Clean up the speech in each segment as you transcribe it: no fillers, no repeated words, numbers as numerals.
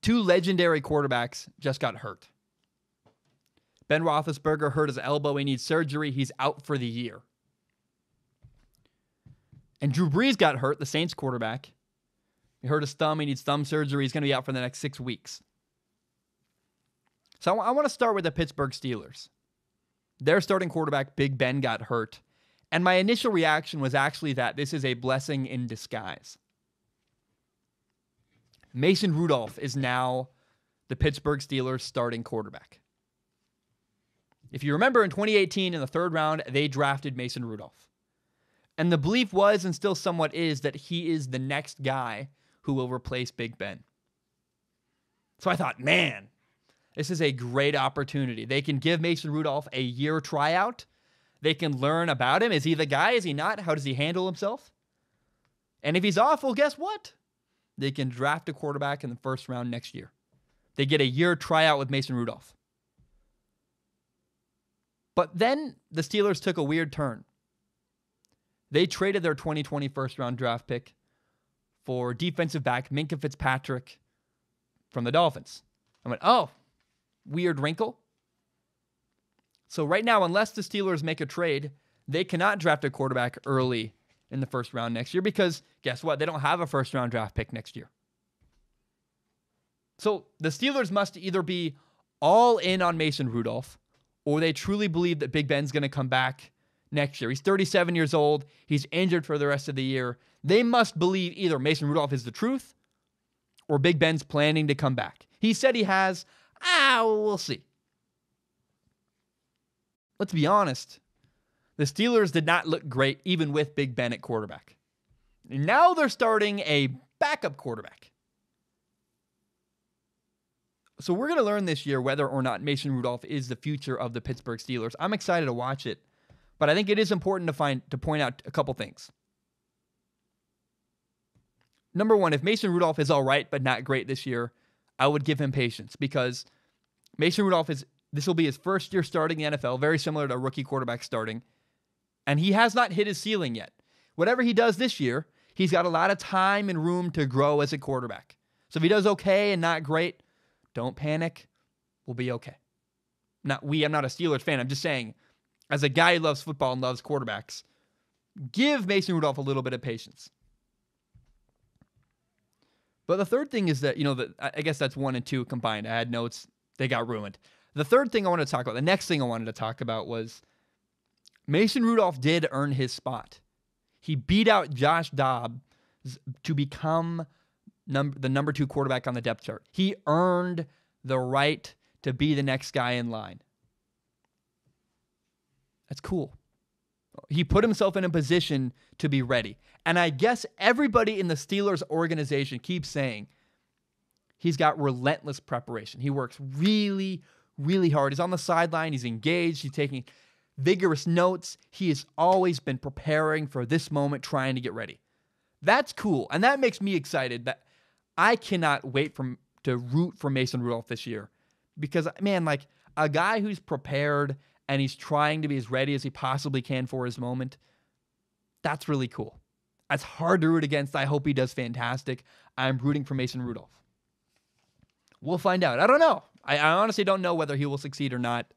two legendary quarterbacks just got hurt. Ben Roethlisberger hurt his elbow. He needs surgery. He's out for the year. And Drew Brees got hurt, the Saints quarterback. He hurt his thumb. He needs thumb surgery. He's going to be out for the next 6 weeks. So I want to start with the Pittsburgh Steelers. Their starting quarterback, Big Ben, got hurt. And my initial reaction was actually that this is a blessing in disguise. Mason Rudolph is now the Pittsburgh Steelers starting quarterback. If you remember, in 2018, in the third round, they drafted Mason Rudolph. And the belief was, and still somewhat is, that he is the next guy who will replace Big Ben. So I thought, man, this is a great opportunity. They can give Mason Rudolph a year tryout. They can learn about him. Is he the guy? Is he not? How does he handle himself? And if he's awful, guess what? They can draft a quarterback in the first round next year. They get a year tryout with Mason Rudolph. But then the Steelers took a weird turn. They traded their 2020 first-round draft pick for defensive back Minkah Fitzpatrick from the Dolphins. I went, oh, weird wrinkle. So right now, unless the Steelers make a trade, they cannot draft a quarterback early in the first round next year because, guess what? They don't have a first-round draft pick next year. So the Steelers must either be all in on Mason Rudolph or they truly believe that Big Ben's going to come back next year. He's 37 years old. He's injured for the rest of the year. They must believe either Mason Rudolph is the truth or Big Ben's planning to come back. He said he has. We'll see. Let's be honest. The Steelers did not look great even with Big Ben at quarterback. And now they're starting a backup quarterback. So we're going to learn this year whether or not Mason Rudolph is the future of the Pittsburgh Steelers. I'm excited to watch it, but I think it is important to point out a couple things. Number one, if Mason Rudolph is all right but not great this year, I would give him patience because Mason Rudolph this will be his first year starting the NFL, very similar to a rookie quarterback starting, and he has not hit his ceiling yet. Whatever he does this year, he's got a lot of time and room to grow as a quarterback. So if he does okay and not great, don't panic. We'll be okay. I'm not a Steelers fan. I'm just saying, as a guy who loves football and loves quarterbacks, give Mason Rudolph a little bit of patience. But the third thing is that, I guess that's 1 and 2 combined. I had notes. They got ruined. The third thing I wanted to talk about, the next thing I wanted to talk about was Mason Rudolph did earn his spot. He beat out Josh Dobbs to become the number 2 quarterback on the depth chart. He earned the right to be the next guy in line. That's cool. He put himself in a position to be ready. And I guess everybody in the Steelers organization keeps saying he's got relentless preparation. He works really, really hard. He's on the sideline. He's engaged. He's taking vigorous notes. He has always been preparing for this moment, trying to get ready. That's cool. And that makes me excited that I cannot wait to root for Mason Rudolph this year. Because, man, like a guy who's prepared and he's trying to be as ready as he possibly can for his moment, that's really cool. That's hard to root against. I hope he does fantastic. I'm rooting for Mason Rudolph. We'll find out. I don't know. I honestly don't know whether he will succeed or not.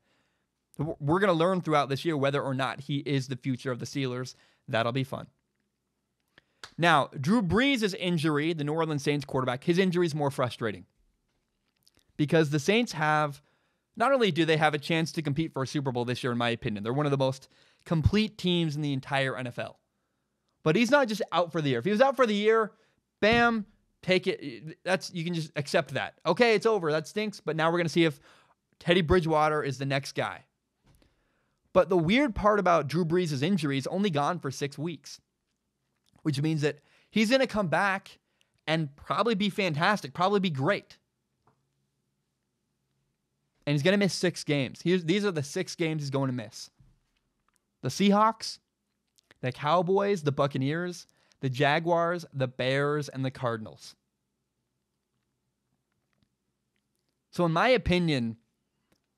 We're going to learn throughout this year whether or not he is the future of the Steelers. That'll be fun. Now, Drew Brees' injury, the New Orleans Saints quarterback, his injury is more frustrating. Because the Saints not only do they have a chance to compete for a Super Bowl this year, in my opinion, they're one of the most complete teams in the entire NFL. But he's not just out for the year. If he was out for the year, bam, take it. You can just accept that. Okay, it's over. That stinks. But now we're going to see if Teddy Bridgewater is the next guy. But the weird part about Drew Brees' injury is only gone for 6 weeks, which means that he's going to come back and probably be fantastic, probably be great. And he's going to miss 6 games. These are the 6 games he's going to miss. The Seahawks, the Cowboys, the Buccaneers, the Jaguars, the Bears, and the Cardinals. So in my opinion,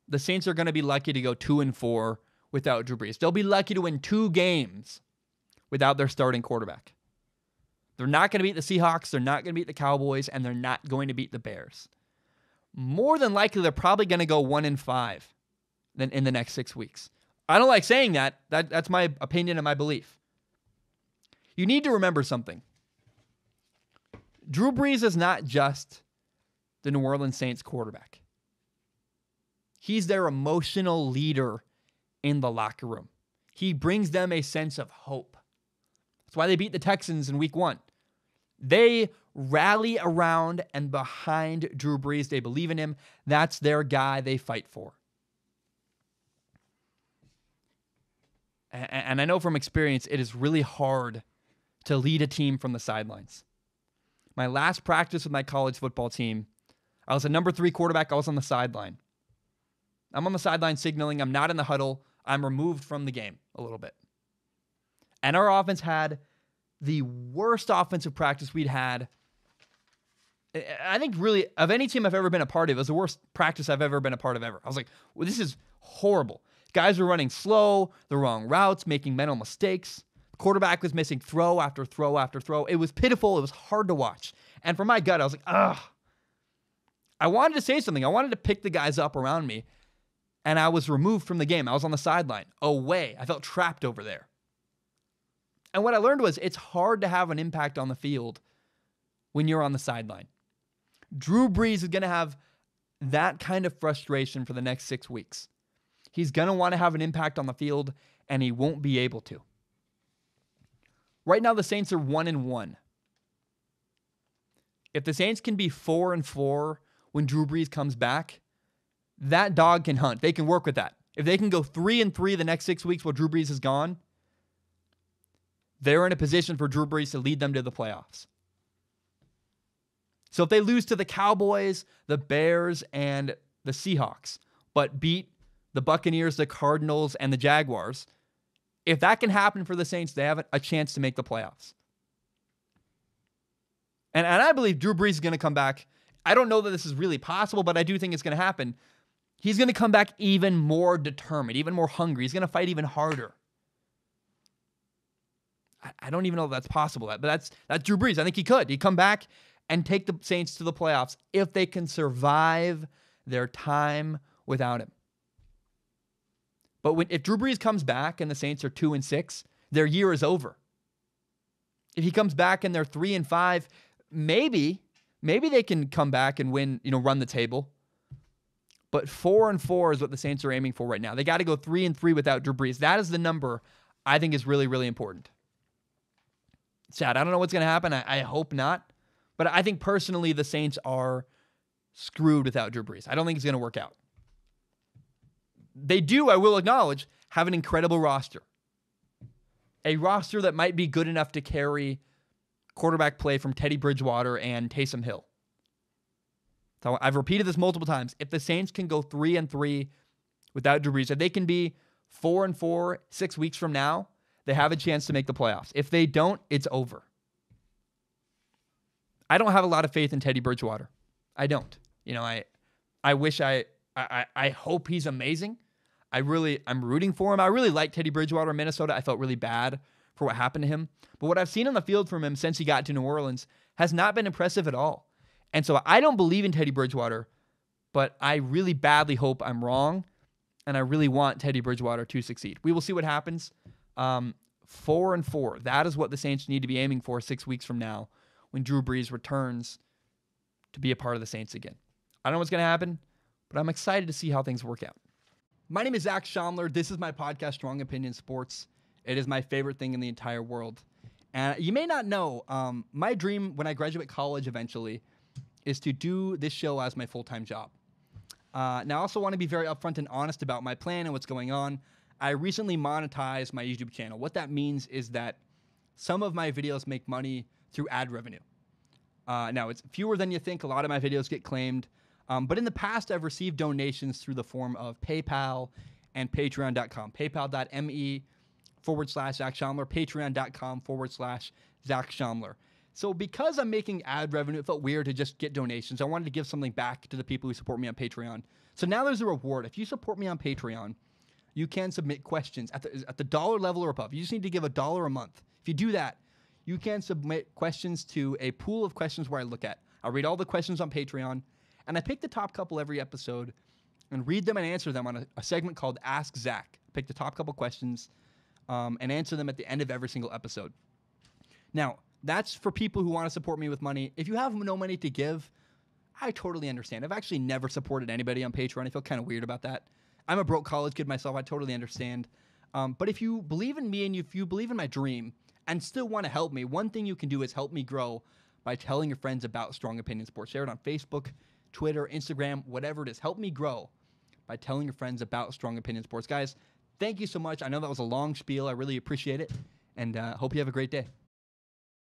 the Saints are going to be lucky to go 2-4 without Drew Brees. They'll be lucky to win 2 games without their starting quarterback. They're not going to beat the Seahawks, they're not going to beat the Cowboys, and they're not going to beat the Bears. more than likely they're probably going to go 1-5 in the next 6 weeks. I don't like saying that. That's my opinion and my belief. You need to remember something. Drew Brees is not just the New Orleans Saints quarterback. He's their emotional leader in the locker room. He brings them a sense of hope. That's why they beat the Texans in week 1. They rally around and behind Drew Brees. They believe in him. That's their guy they fight for. And I know from experience, it is really hard to lead a team from the sidelines. My last practice with my college football team, I was a number 3 quarterback. I was on the sideline. I'm on the sideline signaling. I'm not in the huddle. I'm removed from the game a little bit. And our offense had the worst offensive practice we'd had. I think really, of any team I've ever been a part of, it was the worst practice I've ever been a part of ever. I was like, well, this is horrible. Guys were running slow, the wrong routes, making mental mistakes. The quarterback was missing throw after throw after throw. It was pitiful. It was hard to watch. And for my gut, I was like, ugh. I wanted to say something. I wanted to pick the guys up around me. And I was removed from the game. I was on the sideline, away. I felt trapped over there. And what I learned was it's hard to have an impact on the field when you're on the sideline. Drew Brees is going to have that kind of frustration for the next 6 weeks. He's going to want to have an impact on the field, and he won't be able to. Right now, the Saints are 1-1. If the Saints can be 4-4 when Drew Brees comes back, that dog can hunt. They can work with that. If they can go 3-3 the next 6 weeks while Drew Brees is gone, they're in a position for Drew Brees to lead them to the playoffs. So if they lose to the Cowboys, the Bears, and the Seahawks, but beat the Buccaneers, the Cardinals, and the Jaguars, if that can happen for the Saints, they have a chance to make the playoffs. And I believe Drew Brees is going to come back. I don't know that this is really possible, but I do think it's going to happen. He's going to come back even more determined, even more hungry. He's going to fight even harder. I don't even know if that's possible, but that's Drew Brees. I think he could. He'd come back and take the Saints to the playoffs if they can survive their time without him. But if Drew Brees comes back and the Saints are 2-6, their year is over. If he comes back and they're 3-5, maybe they can come back and win, run the table. But 4-4 is what the Saints are aiming for right now. They got to go 3-3 without Drew Brees. That is the number I think is really, really important. Sad. I don't know what's going to happen. I hope not. But I think personally the Saints are screwed without Drew Brees. I don't think it's going to work out. They do, I will acknowledge, have an incredible roster. A roster that might be good enough to carry quarterback play from Teddy Bridgewater and Taysom Hill. So I've repeated this multiple times. If the Saints can go 3-3 without Drew Brees, if they can be 4-4 6 weeks from now, they have a chance to make the playoffs. If they don't, it's over. I don't have a lot of faith in Teddy Bridgewater. I don't. I wish I hope he's amazing. I'm rooting for him. I really like Teddy Bridgewater in Minnesota. I felt really bad for what happened to him. But what I've seen on the field from him since he got to New Orleans has not been impressive at all. And so I don't believe in Teddy Bridgewater, but I really badly hope I'm wrong, and I really want Teddy Bridgewater to succeed. We will see what happens. 4-4. That is what the Saints need to be aiming for 6 weeks from now when Drew Brees returns to be a part of the Saints again. I don't know what's going to happen, but I'm excited to see how things work out. My name is Zach Schaumler. This is my podcast, Strong Opinion Sports. It is my favorite thing in the entire world. And you may not know, my dream when I graduate college eventually is to do this show as my full-time job. Now, I also want to be very upfront and honest about my plan and what's going on. I recently monetized my YouTube channel. What that means is that some of my videos make money through ad revenue. Now, it's fewer than you think. A lot of my videos get claimed. But in the past, I've received donations through the form of PayPal and Patreon.com. PayPal.me/Zach Schaumler, Patreon.com/Zach Schaumler. So because I'm making ad revenue, it felt weird to just get donations. I wanted to give something back to the people who support me on Patreon. So now there's a reward. If you support me on Patreon, you can submit questions at the dollar level or above. You just need to give $1 a month. If you do that, you can submit questions to a pool of questions where I look at. I'll read all the questions on Patreon, And I pick the top couple every episode and read them and answer them on a segment called Ask Zach. Pick the top couple questions and answer them at the end of every single episode. Now, that's for people who want to support me with money. If you have no money to give, I totally understand. I've actually never supported anybody on Patreon. I feel kind of weird about that. I'm a broke college kid myself. I totally understand. But if you believe in me and if you believe in my dream and still want to help me, one thing you can do is help me grow by telling your friends about Strong Opinion Sports. Share it on Facebook, Twitter, Instagram, whatever it is. Help me grow by telling your friends about Strong Opinion Sports. Guys, thank you so much. I know that was a long spiel. I really appreciate it. And hope you have a great day.